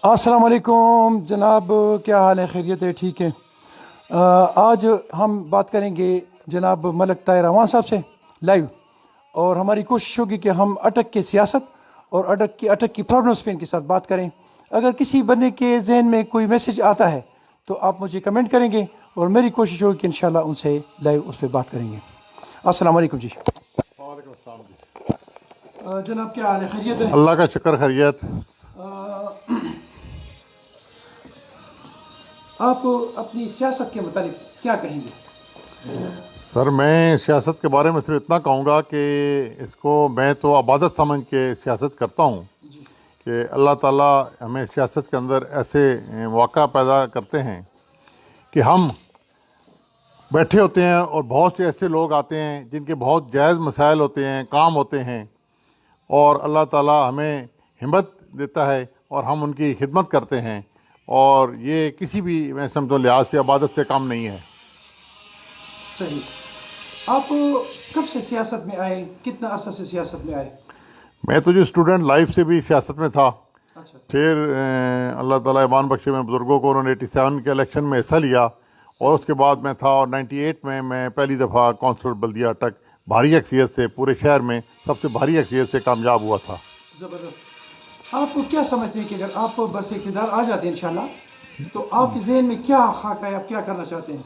السلام علیکم جناب، کیا حال ہے؟ خیریت ہے؟ ٹھیک ہے۔ آج ہم بات کریں گے جناب ملک طاہر عوان صاحب سے لائیو، اور ہماری کوشش ہوگی کہ ہم اٹک کے سیاست اور اٹک کی پرابلمس پہ ان کے ساتھ بات کریں۔ اگر کسی بندے کے ذہن میں کوئی میسج آتا ہے تو آپ مجھے کمنٹ کریں گے، اور میری کوشش ہوگی کہ انشاءاللہ ان سے لائیو اس پہ بات کریں گے۔ السلام علیکم جی۔ وعلیکم السلام جی۔ جناب کیا حال ہے؟ خیریت ہے؟ اللہ کا شکر، خیریت۔ آپ اپنی سیاست کے متعلق کیا کہیں گے؟ سر، میں سیاست کے بارے میں صرف اتنا کہوں گا کہ اس کو میں تو عبادت سمجھ کے سیاست کرتا ہوں کہ اللہ تعالیٰ ہمیں سیاست کے اندر ایسے واقعہ پیدا کرتے ہیں کہ ہم بیٹھے ہوتے ہیں اور بہت سے ایسے لوگ آتے ہیں جن کے بہت جائز مسائل ہوتے ہیں، کام ہوتے ہیں، اور اللہ تعالیٰ ہمیں ہمت دیتا ہے اور ہم ان کی خدمت کرتے ہیں، اور یہ کسی بھی میں سمجھو لحاظ سے عبادت سے کم نہیں ہے۔ صحیح۔ آپ کب سے سیاست میں آئے؟ کتنا عرصہ سے سیاست میں آئے؟ میں تو جو اسٹوڈنٹ لائف سے بھی سیاست میں تھا، اچھا۔ پھر اللہ تعالیٰ ایمان بخشے میں بزرگوں کو، انہوں نے 87 کے الیکشن میں حصہ لیا، اور اس کے بعد میں تھا، اور 98 میں پہلی دفعہ کونسلر بلدیہ اٹک بھاری اکثریت سے پورے شہر میں سب سے بھاری اکثریت سے کامیاب ہوا تھا۔ زبردست۔ آپ کیا سمجھتے ہیں کہ اگر آپ بس اقتدار آ جاتے ہیں انشاءاللہ تو آپ کے ذہن میں کیا خاکہ ہے، آپ کیا کرنا چاہتے ہیں؟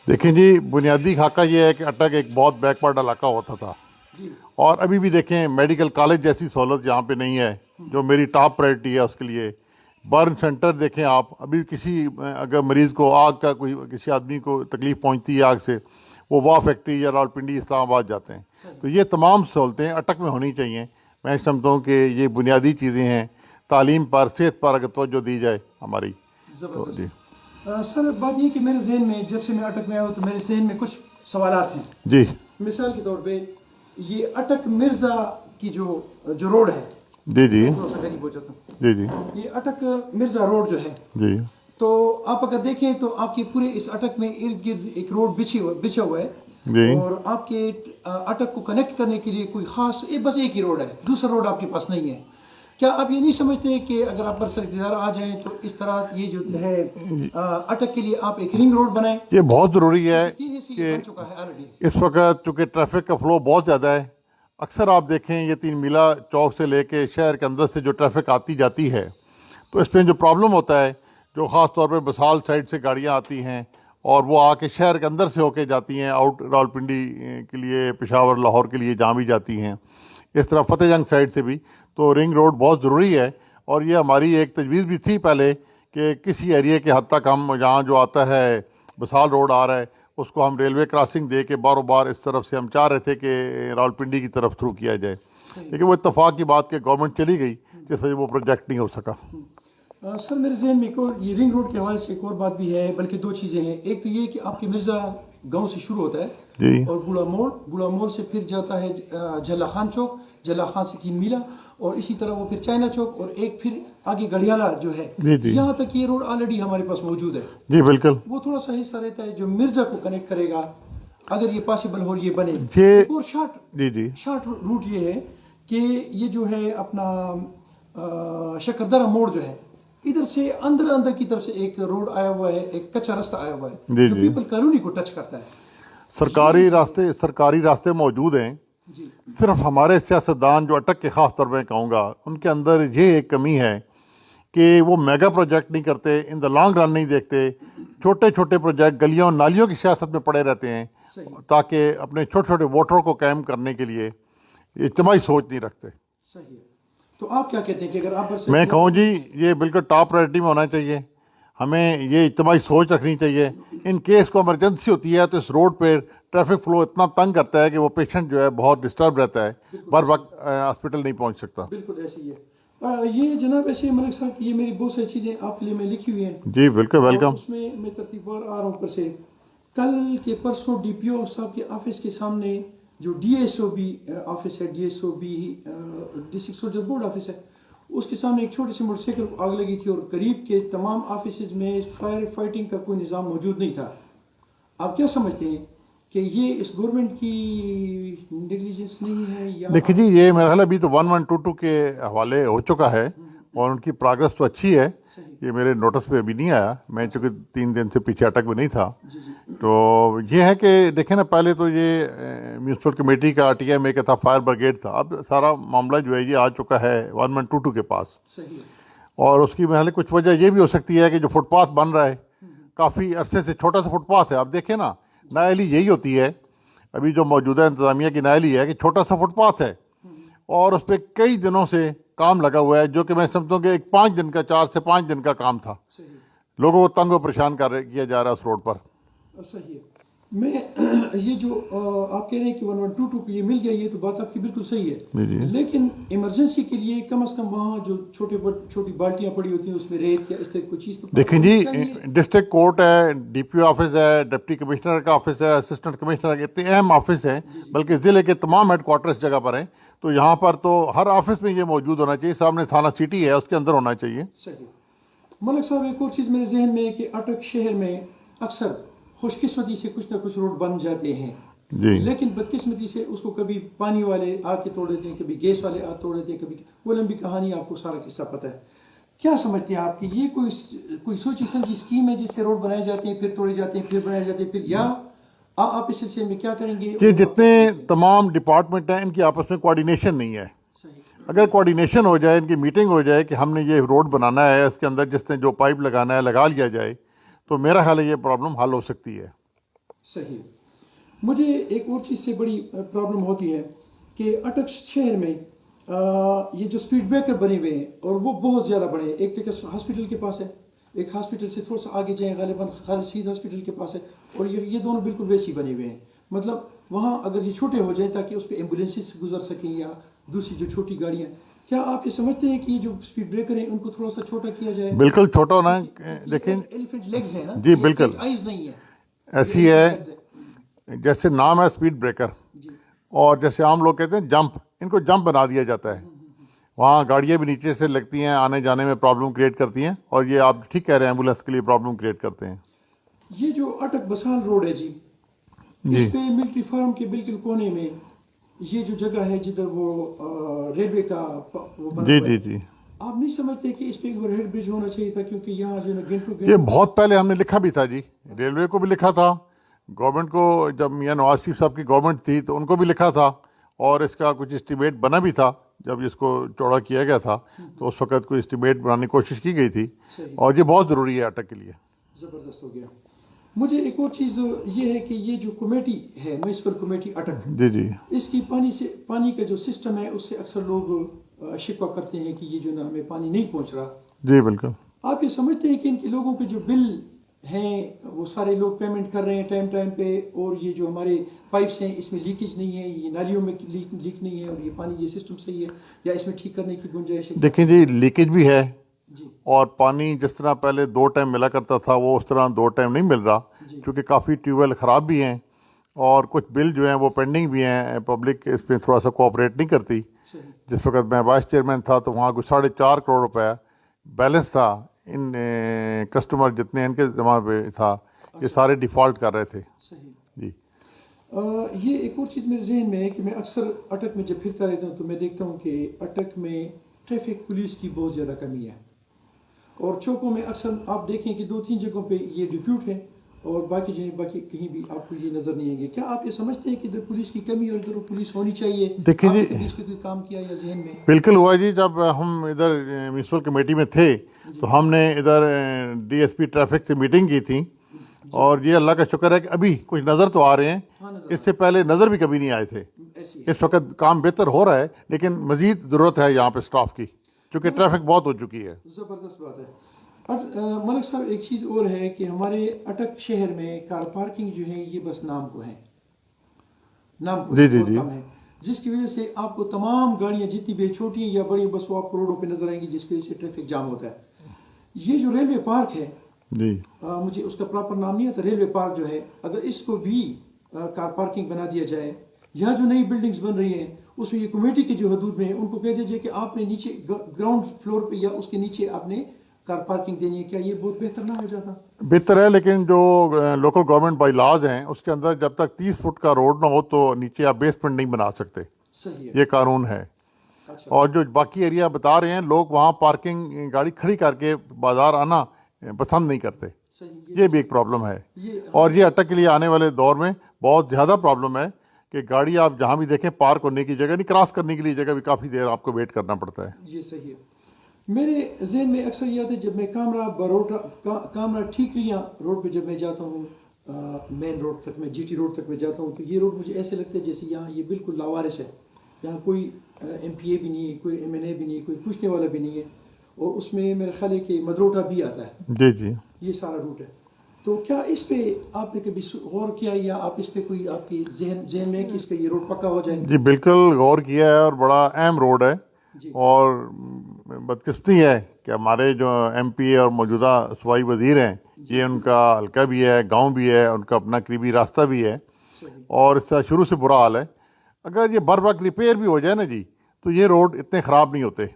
دیکھیں جی، بنیادی خاکہ یہ ہے کہ اٹک ایک بہت بیکورڈ علاقہ ہوتا تھا، جی۔ اور ابھی بھی دیکھیں میڈیکل کالج جیسی سہولت یہاں پہ نہیں ہے، جو میری ٹاپ پرائرٹی ہے اس کے لیے۔ برن سینٹر دیکھیں آپ، ابھی کسی اگر مریض کو آگ کا کسی آدمی کو تکلیف پہنچتی ہے آگ سے، وہ واہ فیکٹری یا راولپنڈی اسلام آباد جاتے ہیں۔ تو یہ تمام سہولتیں اٹک میں ہونی چاہیے۔ میں سمجھتا ہوں کہ یہ بنیادی چیزیں ہیں، تعلیم پر، صحت پر اگر توجہ دی جائے ہماری تو زبردست۔ جی سر، بات یہ کہ میرے ذہن میں جب سے میں اٹک میں آیا ہوں تو میرے ذہن میں کچھ سوالات ہیں۔ جی مثال کے طور پہ یہ اٹک مرزا کی جو روڈ ہے، جی جی تھوڑا سا غریب ہو جاتا ہوں، جی جی یہ اٹک مرزا روڈ جو ہے، جی تو آپ اگر دیکھیں تو آپ کے پورے اس اٹک میں ارد گرد ایک روڈ بچھا ہوا ہے، جی اور آپ کے اٹک کو کنیکٹ کرنے کے لیے کوئی خاص بس ایک ہی روڈ ہے، دوسرا روڈ آپ کے پاس نہیں ہے۔ کیا آپ یہ نہیں سمجھتے کہ اگر آپ برسر اقتدار آ جائیں تو اس طرح یہ جو ہے اٹک کے لیے آپ ایک رنگ روڈ بنائیں؟ یہ بہت ضروری ہے تین حصے کہ بن چکا ہے آلریڈی۔ اس وقت چونکہ ٹریفک کا فلو بہت زیادہ ہے، اکثر آپ دیکھیں یہ 3 میلہ چوک سے لے کے شہر کے اندر سے جو ٹریفک آتی جاتی ہے، تو اس میں جو پرابلم ہوتا ہے، جو خاص طور پہ بسال سائڈ سے گاڑیاں آتی ہیں اور وہ آ کے شہر کے اندر سے ہو کے جاتی ہیں آؤٹ راولپنڈی کے لیے، پشاور، لاہور کے لیے جہاں بھی جاتی ہیں، اس طرح فتح جنگ سائڈ سے بھی، تو رنگ روڈ بہت ضروری ہے۔ اور یہ ہماری ایک تجویز بھی تھی پہلے کہ کسی ایریے کے حد تک ہم جہاں جو آتا ہے بسال روڈ آ رہا ہے اس کو ہم ریلوے کراسنگ دے کے باروبار بار اس طرف سے ہم چاہ رہے تھے کہ راولپنڈی کی طرف تھرو کیا جائے، لیکن وہ اتفاق کی بات کہ گورنمنٹ چلی گئی، جس وجہ وہ پروجیکٹ نہیں ہو سکا۔ سر، میرے ذہن میں ایک اور یہ رنگ روڈ کے حوالے سے ایک اور بات بھی ہے، بلکہ دو چیزیں ہیں۔ ایک تو یہ کہ آپ کے مرزا گاؤں سے شروع ہوتا ہے، جی اور بوڑھا موڑ سے پھر جاتا ہے جلا خان چوک، جلا خان سے 3 میلہ، اور اسی طرح وہ پھر چائنا چوک، اور ایک پھر آگے گڑھیالہ جو ہے، جی جی یہاں تک یہ روڈ آلریڈی ہمارے پاس موجود ہے۔ جی بالکل۔ وہ تھوڑا سا حصہ رہتا ہے جو مرزا کو کنیکٹ کرے گا، اگر یہ پاسبل ہو، یہ بنے۔ یہ ایک اور جی شارٹ روٹ یہ ہے کہ یہ جو ہے اپنا شکردرہ موڑ جو ہے، ادھر سے اندر کی طرف سے ایک روڈ آیا ہوا ہے، ایک کچا راستہ آیا ہوا ہے جی جو جی پیپل کالونی کو ٹچ کرتا ہے۔ سرکاری راستے موجود ہیں، جی۔ صرف ہمارے سیاستدان جو اٹک کے خاص طور پہ کہوں گا ان کے اندر یہ ایک کمی ہے کہ وہ میگا پروجیکٹ نہیں کرتے، ان دا لانگ رن نہیں دیکھتے، چھوٹے چھوٹے پروجیکٹ گلیوں نالیوں کی سیاست میں پڑے رہتے ہیں، تاکہ اپنے چھوٹے چھوٹے ووٹروں کو قائم کرنے کے لیے اجتماعی سوچ نہیں رکھتے۔ صحیح ہے۔ تو آپ کیا کہتے ہیں کہ اگر آپ میں کہوں جی یہ بالکل ٹاپ پرائرٹی میں ہونا چاہیے، ہمیں یہ اجتماعی سوچ رکھنی چاہیے۔ ان کیس کو ایمرجنسی ہوتی ہے تو اس روڈ پہ ٹریفک فلو اتنا تنگ کرتا ہے کہ وہ پیشنٹ جو ہے بہت ڈسٹرب رہتا ہے، بر وقت ہاسپٹل نہیں پہنچ سکتا۔ بالکل ایسے ہی ہے۔ یہ جناب ایسے ملک صاحب، یہ میری بہت ساری چیزیں آپ کے لیے میں لکھی ہوئی ہیں۔ جی بالکل، ویلکم۔ اس میں ترتیب وار آ رہا ہوں اوپر سے۔ کل کے پرسوں ڈی پی او صاحب کے آفس کے سامنے جو D S O B office ہے، D S O B district soldier board office ہے، اس کے سامنے ایک چھوٹی سی موٹر سائیکل کو آگ لگی تھی، اور قریب کے تمام آفیسز میں فائر فائٹنگ کا کوئی نظام موجود نہیں تھا۔ آپ کیا سمجھتے ہیں کہ یہ اس گورنمنٹ کی نیگلیجنس نہیں ہے یا؟ دیکھیے جی، یہ میرا خیال ابھی تو 1122 کے حوالے ہو چکا ہے، اور ان کی پروگرس تو اچھی ہے. یہ میرے نوٹس پہ ابھی نہیں آیا, میں چونکہ 3 دن سے پیچھے اٹک میں نہیں تھا. تو یہ ہے کہ دیکھیں نا, پہلے تو یہ میونسپل کمیٹی کا RTM کا تھا, فائر بریگیڈ تھا. اب سارا معاملہ جو ہے یہ آ چکا ہے 1122 کے پاس. اور اس کی محل کچھ وجہ یہ بھی ہو سکتی ہے کہ جو فٹ پاتھ بن رہا ہے کافی عرصے سے, چھوٹا سا فٹ پاتھ ہے. آپ دیکھیں نا, نااہلی یہی ہوتی ہے ابھی جو موجودہ انتظامیہ کی نااہلی ہے کہ چھوٹا سا فٹ پاتھ ہے اور اس پہ کئی دنوں سے کام لگا ہوا ہے, جو کہ میں سمجھتا ہوں کہ ایک 5 دن کا 4 سے 5 دن کا کام تھا. لوگوں کو تنگ و پریشان کیا جا رہا ہے اس روڈ پر. صحیح ہے. میں یہ جو آپ کہہ رہے ہیں کہ 1122 کو یہ مل گیا, یہ تو بات آپ کی بالکل صحیح ہے, لیکن ایمرجنسی کے لیے کم از کم وہاں جو چھوٹی بالٹیاں پڑی ہوتی ہیں اس میں ریت یا اس طرح کوئی چیز تو دیکھیں جی, ڈسٹرکٹ کورٹ ہے, DPO آفس ہے, ڈپٹی کمشنر کا آفس ہے, اسسٹنٹ کمشنر کے اتنے اہم آفس ہیں, بلکہ ضلع کے تمام ہیڈ کوارٹر اس جگہ پر ہیں. تو یہاں پر تو ہر آفس میں یہ موجود ہونا چاہیے. سامنے تھانہ سٹی ہے, اس کے اندر ہونا چاہیے. صحیح. ملک صاحب, ایک اور چیز میرے ذہن میں ہے کہ اٹک شہر میں اکثر خوش قسمتی سے کچھ نہ کچھ روڈ بن جاتے ہیں, لیکن بدقسمتی سے اس کو کبھی پانی والے آ کے توڑ دیتے ہیں, کبھی گیس والے آ توڑ دیتے ہیں, کبھی وہ لمبی کہانی, آپ کو سارا قصہ پتہ ہے. کیا سمجھتے ہیں آپ کہ یہ کوئی سوچی سمجھی اسکیم ہے جس سے روڈ بنائے جاتے ہیں, پھر توڑے جاتے ہیں, پھر بنائے جاتے ہیں, پھر یا آپ اس سلسلے میں کیا کریں گے؟ کہ جتنے تمام ڈپارٹمنٹ ہیں ان کی آپس میں کوارڈینیشن نہیں ہے. اگر کوارڈینیشن ہو جائے, ان کی میٹنگ ہو جائے کہ ہم نے یہ روڈ بنانا ہے, اس کے اندر جس نے جو پائپ لگانا ہے لگا لیا جائے, تو میرا خیال ہے یہ پرابلم حل ہو سکتی ہے. صحیح. مجھے ایک اور چیز سے بڑی پرابلم ہوتی ہے کہ اٹک شہر میں یہ جو سپیڈ بریکر بنے ہوئے ہیں اور وہ بہت زیادہ بڑے ہیں. ایک تو ہاسپٹل کے پاس ہے, ایک ہاسپٹل سے تھوڑا سا آگے جائیں غالباً خالد سعید ہاسپٹل کے پاس ہے, اور یہ دونوں بالکل ویسے ہی بنے ہوئے ہیں. مطلب وہاں اگر یہ چھوٹے ہو جائیں تاکہ اس پہ ایمبولینسز گزر سکیں یا دوسری جو چھوٹی گاڑیاں, کیا آپ یہ سمجھتے ہیں کہ یہ جو سپیڈ بریکر ہیں ان کو تھوڑا سا چھوٹا کیا جائے؟ بالکل چھوٹا ہونا ہے. لیکن ایلیفنٹ لیگز ہیں نا جی بالکل آئیز نہیں ہے, ایسی ہے. جیسے نام ہے سپیڈ بریکر, اور جیسے عام لوگ کہتے ہیں جمپ, ان کو جمپ بنا دیا جاتا ہے. وہاں گاڑیاں بھی نیچے سے لگتی ہیں, آنے جانے میں پرابلم کریٹ کرتی ہیں, اور یہ آپ ٹھیک کہہ رہے ہیں ایمبولینس کے لیے پرابلم کریٹ کرتے ہیں. یہ جو اٹک بسال روڈ ہے جی, اس پہ ملٹری فارم کے بالکل کونے میں یہ جو جگہ ہے جدھر وہ ریلوے کا وہ بنا ہوا ہے, جی آپ نہیں سمجھتے کہ اس پہ ایک اوور ہیڈ برج ہونا چاہیے تھا؟ کیونکہ یہاں جو ہے گھنٹوں یہ بہت پہلے ہم نے لکھا بھی تھا جی, ریلوے کو بھی لکھا تھا, گورنمنٹ کو جب میاں نواز شریف صاحب کی گورنمنٹ تھی تو ان کو بھی لکھا تھا, اور اس کا کچھ اسٹیمیٹ بنا بھی تھا. جب اس کو چوڑا کیا گیا تھا تو اس وقت کوئی اسٹیمیٹ بنانے کی کوشش کی گئی تھی, اور یہ بہت ضروری ہے اٹک کے لیے. زبردست ہو گیا. مجھے ایک اور چیز یہ ہے کہ یہ جو کمیٹی ہے میونسپل کمیٹی اٹک, جی اس کی پانی کا جو سسٹم ہے اس سے اکثر لوگ شکوہ کرتے ہیں کہ یہ جو نا ہمیں پانی نہیں پہنچ رہا. جی بالکل. آپ یہ سمجھتے ہیں کہ ان کے لوگوں کے جو بل ہیں وہ سارے لوگ پیمنٹ کر رہے ہیں ٹائم پہ, اور یہ جو ہمارے پائپس ہیں اس میں لیکیج نہیں ہے, یہ نالیوں میں لیک نہیں ہے, اور یہ پانی یہ سسٹم صحیح ہے یا اس میں ٹھیک کرنے کی گنجائش ہے؟ دیکھیں جی, لیکیج بھی ہے, اور پانی جس طرح پہلے 2 ٹائم ملا کرتا تھا وہ اس طرح 2 ٹائم نہیں مل رہا, کیونکہ کافی ٹیوب ویل خراب بھی ہیں, اور کچھ بل جو ہیں وہ پینڈنگ بھی ہیں. پبلک اس پہ تھوڑا سا کوآپریٹ نہیں کرتی. جس وقت میں وائس چیئرمین تھا تو وہاں کچھ 4.5 کروڑ روپے بیلنس تھا, ان کسٹمر جتنے ان کے جمع پہ تھا, یہ سارے ڈیفالٹ کر رہے تھے. جی. یہ ایک اور چیز میرے ذہن میں ہے کہ میں اکثر اٹک میں جب پھرتا رہتا ہوں تو میں دیکھتا ہوں کہ اٹک میں ٹریفک پولیس کی بہت زیادہ کمی ہے, اور چوکوں میں اکثر آپ دیکھیں کہ 2-3 جگہوں پہ یہ ڈپیوٹ ہے, اور باقی کہیں بھی آپ کو یہ نظر نہیں آئیں گے. کیا آپ یہ سمجھتے ہیں کہ ادھر پولیس کی کمی اور ادھر پولیس ہونی چاہیے؟ دیکھیں جی, پولیس پہ کوئی کام کیا یا ذہن میں؟ بالکل ہوا جی. جب ہم ادھر میونسپل کمیٹی میں تھے تو ہم نے ادھر DSP ٹریفک سے میٹنگ کی تھی, اور یہ اللہ کا شکر ہے کہ ابھی کچھ نظر تو آ رہے ہیں. اس سے پہلے نظر بھی کبھی نہیں آئے تھے. اس وقت کام بہتر ہو رہا ہے, لیکن مزید ضرورت ہے یہاں پہ سٹاف کی, چونکہ ٹریفک بہت ہو چکی ہے. زبردست بات ہے. ملک صاحب, ایک چیز اور ہے کہ ہمارے اٹک شہر میں کار پارکنگ جو ہے یہ بس نام کو ہے, نام کو کم ہے, جس کی وجہ سے آپ کو تمام گاڑیاں جتنی بھی چھوٹی یا بڑی بس وہ آپ کو روڈوں پہ نظر آئیں گی, جس کی وجہ سے ٹریفک جام ہوتا ہے. یہ جو ریلوے پارک ہے, مجھے اس کا پراپر نام نہیں آتا, ریلوے پارک جو ہے, اگر اس کو بھی کار پارکنگ بنا دیا جائے, یا جو نئی بلڈنگز بن رہی ہیں اس میں یہ کمیٹی کے جو حدود میں ہیں ان کو کہہ دیجیے کہ آپ نے نیچے گراؤنڈ فلور پہ یا اس کے نیچے آپ نے کار پارکنگ دینی ہے. کیا یہ بہت بہتر نہ ہو جاتا؟ بہتر ہے, لیکن جو لوکل گورنمنٹ بائی لاز ہیں اس کے اندر جب تک 30 فٹ کا روڈ نہ ہو تو نیچے آپ بیسمنٹ نہیں بنا سکتے. صحیح ہے, یہ قانون ہے. اور جو باقی ایریا بتا رہے ہیں لوگ وہاں پارکنگ گاڑی کھڑی کر کے بازار آنا پسند نہیں کرتے. یہ بھی ایک پرابلم ہے. اور یہ اٹک کے لیے آنے والے دور میں بہت زیادہ پرابلم ہے کہ گاڑی آپ جہاں بھی دیکھیں پارک ہونے کی جگہ نہیں, کراس کرنے کے لیے جگہ بھی کافی دیر آپ کو ویٹ کرنا پڑتا ہے. یہ صحیح ہے. میرے ذہن میں اکثر یہ آتا ہے جب میں کامرا ٹھیک رہا روڈ پہ جب میں جاتا ہوں مین روڈ تک, میں جی ٹی روڈ تک میں جاتا ہوں تو یہ روڈ مجھے ایسے لگتا ہے جیسے یہاں یہ بالکل لاوارث ہے. یہاں کوئی ایم پی اے بھی نہیں ہے, کوئی ایم این اے بھی نہیں ہے, کوئی پوچھنے والا بھی نہیں ہے. اور اس میں میرا خیال ہے کہ مدروٹا بھی آتا ہے. جی جی, یہ سارا روٹ ہے. تو کیا اس پہ آپ نے کبھی غور کیا یا آپ اس پہ کوئی آپ کی ذہن میں کہ اس کا یہ روڈ پکا ہو جائے؟ جی بالکل غور کیا ہے, اور بڑا اہم روڈ ہے. اور بدقسمتی ہے کہ ہمارے جو ایم پی اے اور موجودہ صوبائی وزیر ہیں یہ ان کا حلقہ بھی ہے, گاؤں بھی ہے, ان کا اپنا قریبی راستہ بھی ہے, اور اس کا شروع سے برا حال ہے. اگر یہ بر وقت ریپیئر بھی ہو جائے نا جی تو یہ روڈ اتنے خراب نہیں ہوتے.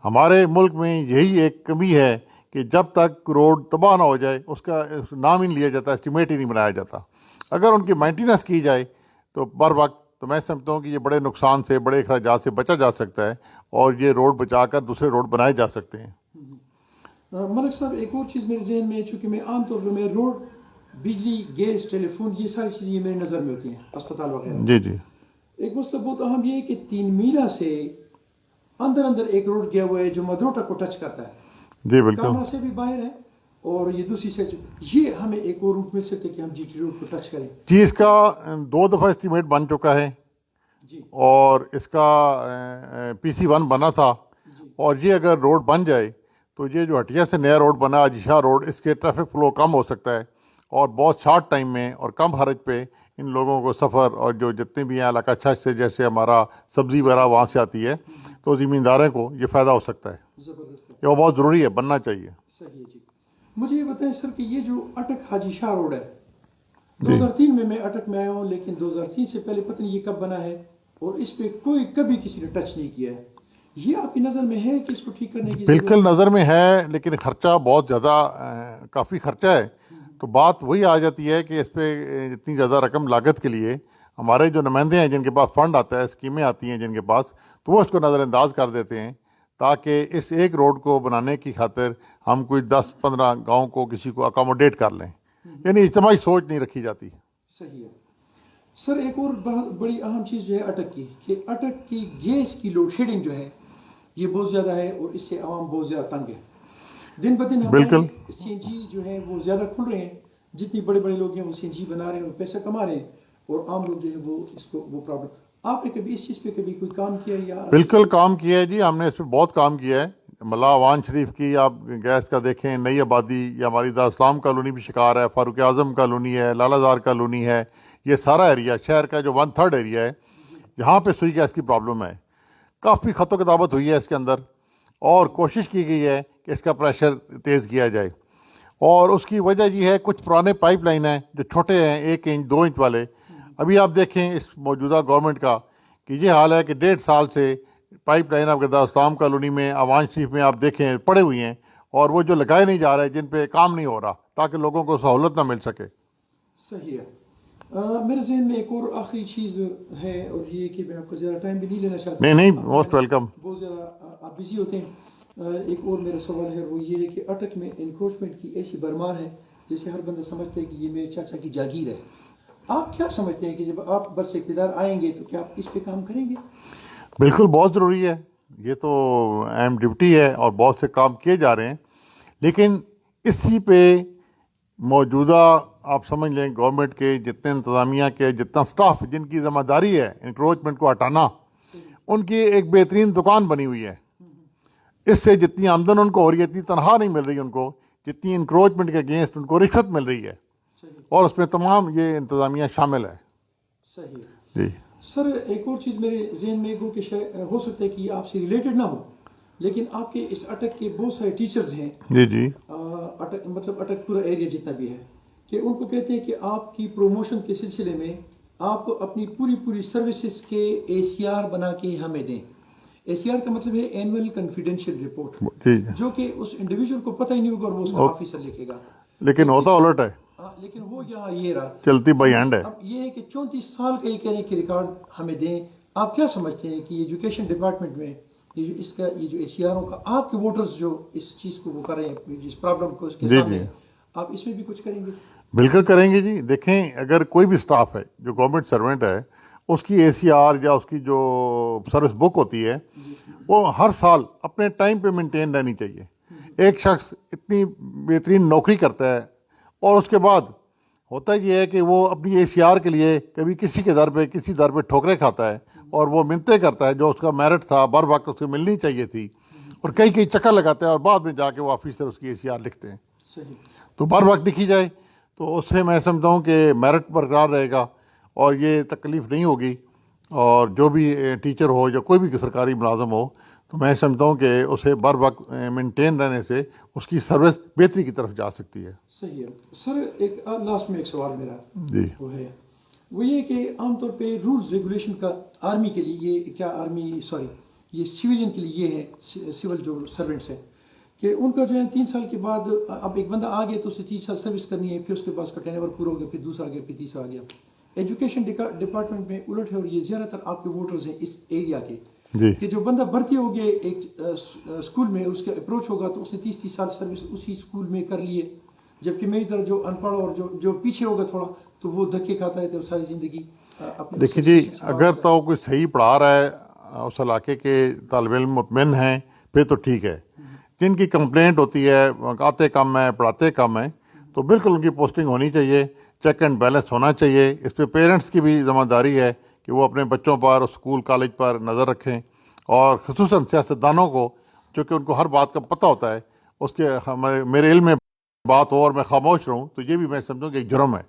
ہمارے ملک میں یہی ایک کمی ہے کہ جب تک روڈ تباہ نہ ہو جائے اس کا نام ہی نہیں لیا جاتا, اسٹیمیٹ ہی نہیں بنایا جاتا. اگر ان کی مینٹیننس کی جائے تو بر وقت تو میں سمجھتا ہوں کہ یہ بڑے نقصان سے, بڑے اخراجات سے بچا جا سکتا ہے, اور یہ روڈ بچا کر دوسرے روڈ بنائے جا سکتے ہیں. ملک صاحب ایک اور چیز میرے ذہن میں ہے, چونکہ میں عام طور پر میں روڈ, بجلی, گیس, ٹیلی فون, یہ ساری چیزیں یہ میری نظر میں ہوتی ہیں, اسپتال وغیرہ. جی جی. ایک مسئلہ بہت اہم یہ ہے کہ 3 میلہ سے اندر ایک روڈ گیا ہوا ہے جو مدروٹا کو ٹچ کرتا ہے. جی بالکل. کامرا سے بھی باہر ہے اور یہ دوسری سائڈ, یہ ہمیں ایک اور روٹ مل سکتا ہے کہ ہم جی ٹی روڈ کو ٹچ کریں. جی اس کا 2 دفعہ اسٹیمیٹ بن چکا ہے جی, اور اس کا پی سی 1 بنا تھا. اور یہ اگر روڈ بن جائے تو یہ جو ہٹیا سے نیا روڈ بنا عاجی شاہ روڈ, اس کے ٹریفک فلو کم ہو سکتا ہے, اور بہت شارٹ ٹائم میں اور کم حرج پہ ان لوگوں کو سفر, اور جو جتنے بھی ہیں علاقہ چھت سے جیسے ہمارا سبزی وغیرہ وہاں سے آتی ہے تو زمینداروں کو یہ فائدہ ہو سکتا ہے. زبردست. یہ بہت ضروری ہے, بننا چاہیے. صحیح ہے جی. مجھے یہ بتائیں سر کہ یہ جو اٹک حاجی شاہ روڈ ہے 2003 میں اٹک میں آیا ہوں, لیکن 2003 سے پہلے پتہ نہیں یہ کب بنا ہے اور اس پہ کوئی کبھی کسی نے ٹچ نہیں کیا ہے. یہ آپ کی نظر میں ہے کہ اس کو ٹھیک کرنے کی؟ بالکل نظر میں ہے, لیکن خرچہ بہت زیادہ, کافی خرچہ ہے. تو بات وہی آ جاتی ہے کہ اس پہ اتنی زیادہ رقم لاگت کے لیے ہمارے جو نمائندے ہیں جن کے پاس فنڈ آتا ہے, اسکیمیں آتی ہیں جن کے پاس, تو وہ اس کو نظر انداز کر دیتے ہیں, تاکہ اس ایک روڈ کو بنانے کی خاطر ہم کوئی 10-15 گاؤں کو کسی کو اکاموڈیٹ کر لیں. یعنی اجتماعی سوچ نہیں رکھی جاتی. صحیح ہے سر. ایک اور بہت بڑی اہم چیز جو ہے اٹک کی, کہ اٹک کی گیس کی لوڈ شیڈنگ جو ہے یہ بہت زیادہ ہے, اور اس سے عوام بہت زیادہ تنگ ہے. دن بدن بالکل. سی این جی جو ہے وہ زیادہ کھل رہے ہیں, جتنی بڑے بڑے لوگ ہیں وہ سی این جی بنا رہے ہیں, وہ پیسہ کما رہے ہیں, اور عام لوگ جو ہے وہ اس کو وہ پرابلم. آپ نے کبھی اس چیز پہ کبھی کوئی کام کیا یا؟ بالکل کام کیا ہے جی, ہم نے اس پہ بہت کام کیا ہے. ملا عوان شریف کی آپ گیس کا دیکھیں, نئی آبادی, یا ہماری دارالسلام کالونی بھی شکار ہے, فاروق اعظم کالونی ہے, لالہ زار کالونی ہے, یہ سارا ایریا شہر کا جو 1/3 ایریا ہے جہاں پہ سوئی گیس کی پرابلم ہے. کافی خط و کتابت ہوئی ہے اس کے اندر, اور کوشش کی گئی ہے کہ اس کا پریشر تیز کیا جائے. اور اس کی وجہ یہ ہے کچھ پرانے پائپ لائن ہیں جو چھوٹے ہیں, 1 انچ 2 انچ والے. ابھی آپ دیکھیں اس موجودہ گورنمنٹ کا کہ یہ حال ہے کہ 1.5 سال سے پائپ لائن آپ کے دارالسلام کالونی میں, عوان شریف میں آپ دیکھیں پڑے ہوئی ہیں, اور وہ جو لگائے نہیں جا رہے, جن پہ کام نہیں ہو رہا تاکہ لوگوں کو سہولت نہ مل سکے. صحیح ہے. میرے ذہن میں ایک اور آخری چیز ہے, اور یہ کہ میں آپ کا زیادہ ٹائم بھی نہیں لینا چاہتا. نہیں, موسٹ ویلکم. بہت زیادہ آپ بزی ہوتے ہیں. ایک اور میرا سوال ہے, وہ یہ ہے کہ اٹک میں انکروچمنٹ کی ایسی برمار ہے جیسے ہر بندہ سمجھتا ہے کہ یہ میرے چاچا کی جاگیر ہے. آپ کیا سمجھتے ہیں کہ جب آپ برس اقتدار آئیں گے تو کیا آپ اس پہ کام کریں گے؟ بالکل, بہت ضروری ہے. یہ تو اہم ڈیوٹی ہے اور بہت سے کام کیے جا رہے ہیں, لیکن اسی پہ موجودہ آپ سمجھ لیں گورنمنٹ کے جتنے انتظامیہ کے جتنا سٹاف جن کی ذمہ داری ہے انکروچمنٹ کو ہٹانا, ان کی ایک بہترین دکان بنی ہوئی ہے. اس سے جتنی آمدن ان کو ہو رہی ہے اتنی تنخواہ نہیں مل رہی ان کو, جتنی انکروچمنٹ کے اگینسٹ ان کو رشوت مل رہی ہے, اور اس میں تمام یہ انتظامیہ شامل ہے. صحیح. جی سر ایک اور چیز میرے ذہن میں کہ شاید ہو سکتا ہے کہ یہ آپ سے ریلیٹڈ نہ ہو, لیکن آپ کے اس اٹک کے بہت سارے ٹیچرز ہیں. جی جی. مطلب اٹک پورا ایریا جتنا بھی ہے, کہ ان کو کہتے ہیں کہ آپ کی پروموشن کے سلسلے میں آپ اپنی پوری سروسز کے اے سی آر بنا کے ہمیں دیں. اے سی آر کا مطلب ہے اینول کنفیڈینشیل رپورٹ, جو کہ اس انڈیویجول کو پتہ ہی نہیں ہوگا اور وہ اس کا آفیسر لکھے گا. لیکن ہوتا الٹ ہے. لیکن وہ یہاں یہ رہا چلتی بائی ہینڈ ہے. اب یہ ہے کہ 34 سال کا یہ کہہ رہے ہیں کہ ریکارڈ ہمیں دیں, آپ کیا سمجھتے ہیں کہ ایجوکیشن ڈپارٹمنٹ میں اس کا یہ جو ACRO کا آپ کے ووٹرز جو اس چیز کو وہ کر رہے ہیں جس پرابلم کو اس کے سامنے آپ اس میں بھی کچھ کریں گے؟ بالکل کریں گے جی. دیکھیں اگر کوئی بھی اسٹاف ہے جو گورنمنٹ سروینٹ ہے اس کی ACR یا اس کی جو سروس بک ہوتی ہے وہ ہر سال اپنے ٹائم پہ مینٹین رہنی چاہیے. ایک شخص اتنی بہترین نوکری کرتا ہے اور اس کے بعد ہوتا یہ ہے کہ وہ اپنی ACR کے لیے کبھی کسی کے در پہ کسی در پہ ٹھوکریں کھاتا ہے اور وہ منتیں کرتا ہے جو اس کا میرٹ تھا بر وقت اس کو ملنی چاہیے تھی اور کئی چکر لگاتا ہے اور بعد میں جا کے وہ آفیسر اس کی ACR لکھتے ہیں. تو بر وقت لکھی جائے تو اس سے میں سمجھتا ہوں کہ میرٹ برقرار رہے گا اور یہ تکلیف نہیں ہوگی. اور جو بھی ٹیچر ہو یا کوئی بھی سرکاری ملازم ہو تو میں سمجھتا ہوں کہ اسے بر وقت مینٹین رہنے سے اس کی سروس بہتری کی طرف جا سکتی ہے. صحیح ہے سر. ایک لاسٹ میں ایک سوال میرا جی وہ ہے وہ یہ کہ عام طور پہ رولز ریگولیشن کا آرمی کے لیے یہ کیا یہ سویلین کے لیے یہ ہے سول جو سروینٹس ہیں کہ ان کا جو ہے 3 سال کے بعد اب ایک بندہ آ گیا تو اسے 3 سال سروس کرنی ہے پھر اس کے بعد اس کا ٹرن اوور پورا ہو گیا پھر دوسرا آ گیا پھر تیسرا آ گیا. ایجوکیشن ڈپارٹمنٹ میں الٹ ہے اور یہ زیادہ تر آپ کے ووٹرز ہیں اس ایریا کے کہ جو بندہ بھرتی ہو گیا ایک اسکول میں اس کا اپروچ ہوگا تو اس نے 30 سال سروس اسی اسکول میں کر لیے جبکہ میری طرح جو ان پڑھ اور جو پیچھے ہوگا تھوڑا تو وہ دھکے کھاتا ہے تو ساری زندگی. دیکھیں جی اگر تو کوئی صحیح پڑھا رہا ہے اس علاقے کے طالب علم مطمئن ہیں پھر تو ٹھیک ہے. جن کی کمپلینٹ ہوتی ہے آتے کم ہیں پڑھاتے کم ہیں تو بالکل ان کی پوسٹنگ ہونی چاہیے. چیک اینڈ بیلنس ہونا چاہیے. اس پہ پیرنٹس کی بھی ذمہ داری ہے کہ وہ اپنے بچوں پر اسکول کالج پر نظر رکھیں اور خصوصاً سیاستدانوں کو چونکہ ان کو ہر بات کا پتہ ہوتا ہے اس کے میرے علم میں بات ہو اور میں خاموش رہوں تو یہ بھی میں سمجھوں کہ ایک جرم ہے.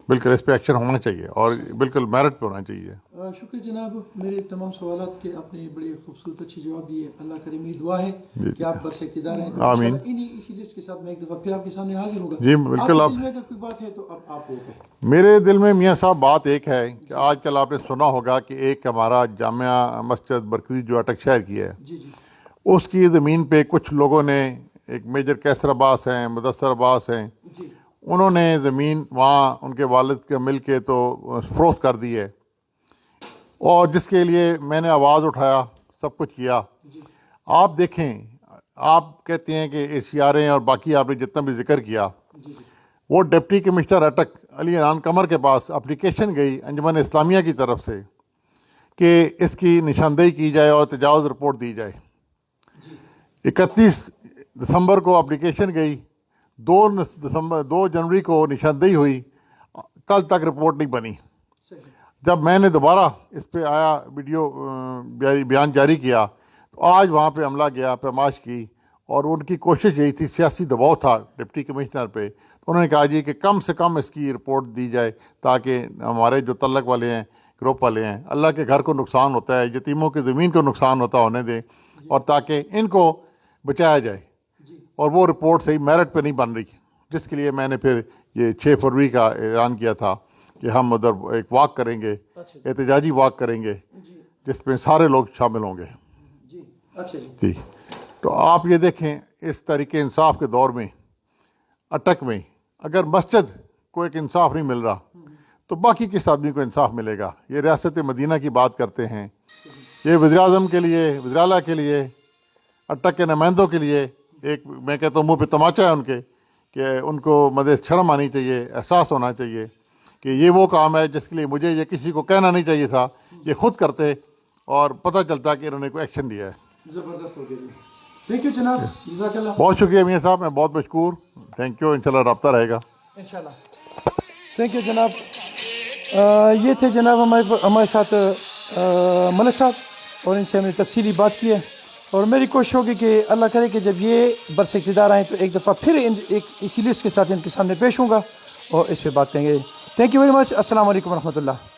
بالکل اس پہ ایکشن ہونا چاہیے اور بالکل میرٹ پہ ہونا چاہیے. شکریہ جناب. میرے تمام سوالات کے آپ نے بڑے خوبصورت اچھی جواب دیے. اللہ کرے میری دعا ہے کہ آپ برس اقتدار ہیں. آمین. اسی لسٹ کے ساتھ میں ایک دفعہ پھر آپ کے سامنے حاضر ہوں گا. جی بالکل. آپ اگر کوئی بات ہے تو آپ کو میرے دل میں میاں صاحب بات ایک ہے کہ آج کل آپ نے سنا ہوگا کہ ایک ہمارا جامعہ مسجد برکتی جو اٹک شہر کی ہے اس کی زمین پہ کچھ لوگوں نے ایک میجر کیسر عباس ہیں مدثر عباس ہیں انہوں نے زمین وہاں ان کے والد کے مل کے تو فروخت کر دی ہے اور جس کے لیے میں نے آواز اٹھایا سب کچھ کیا. آپ دیکھیں آپ کہتے ہیں کہ ACRA اور باقی آپ نے جتنا بھی ذکر کیا وہ ڈپٹی کمشنر اٹک علی عنان قمر کے پاس اپلیکیشن گئی انجمن اسلامیہ کی طرف سے کہ اس کی نشاندہی کی جائے اور تجاوز رپورٹ دی جائے. 31 دسمبر کو اپلیکیشن گئی 2 جنوری کو نشاندہی ہوئی کل تک رپورٹ نہیں بنی. جب میں نے دوبارہ اس پہ آیا ویڈیو بیان جاری کیا تو آج وہاں پہ عملہ گیا پیمائش کی اور ان کی کوشش یہی تھی سیاسی دباؤ تھا ڈپٹی کمشنر پہ تو انہوں نے کہا جی کہ کم سے کم اس کی رپورٹ دی جائے تاکہ ہمارے جو تعلق والے ہیں گروپ والے ہیں اللہ کے گھر کو نقصان ہوتا ہے یتیموں کی زمین کو نقصان ہوتا ہونے دیں اور تاکہ ان کو بچایا جائے اور وہ رپورٹ صحیح میرٹ پہ نہیں بن رہی جس کے لیے میں نے پھر یہ 6 فروری کا اعلان کیا تھا کہ ہم ادھر ایک واک کریں گے احتجاجی واک کریں گے جس میں سارے لوگ شامل ہوں گے. جی تو آپ یہ دیکھیں اس تحریک انصاف کے دور میں اٹک میں اگر مسجد کو ایک انصاف نہیں مل رہا تو باقی کس آدمی کو انصاف ملے گا. یہ ریاست مدینہ کی بات کرتے ہیں یہ وزیر اعظم کے لیے وزیر اعلیٰ کے لیے اٹک کے نمائندوں کے لیے ایک میں کہتا ہوں منہ پہ تماچا ہے ان کے کہ ان کو مدد شرم آنی چاہیے احساس ہونا چاہیے کہ یہ وہ کام ہے جس کے لیے مجھے یہ کسی کو کہنا نہیں چاہیے تھا یہ خود کرتے اور پتہ چلتا کہ انہوں نے کوئی ایکشن لیا ہے. زبردست ہو گیا. تھینک یو جناب. جزاک اللہ. بہت شکریہ میاں صاحب میں بہت مشکور. Thank you. انشاءاللہ رابطہ رہے گا انشاءاللہ. تھینک یو جناب. یہ تھے جناب ہمارے ساتھ ملک صاحب اور ان سے ہم نے تفصیلی بات کی ہے اور میری کوشش ہوگی کہ اللہ کرے کہ جب یہ برس اقتدار آئیں تو ایک دفعہ پھر ایک اسی لسٹ کے ساتھ ان کے سامنے پیش ہوں گا اور اس پہ بات کریں گے. Thank you very much. السلام علیکم ورحمۃ اللہ.